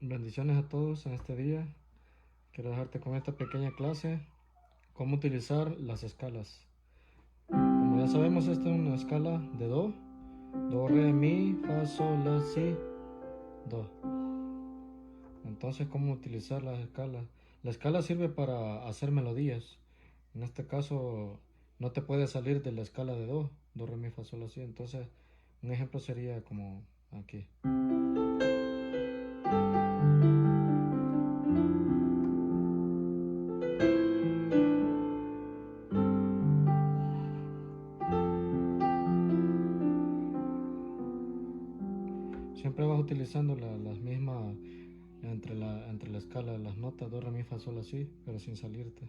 Bendiciones a todos en este día. Quiero dejarte con esta pequeña clase, cómo utilizar las escalas. Como ya sabemos, esta es una escala de do, do, re, mi, fa, sol, la, si, do. Entonces, ¿cómo utilizar las escalas? La escala sirve para hacer melodías. En este caso, no te puedes salir de la escala de do, re, mi, fa, sol, la, si. Entonces, un ejemplo sería como aquí. Siempre vas utilizando las mismas entre la escala de las notas do, re, mi, fa, sol, la, si, pero sin salirte.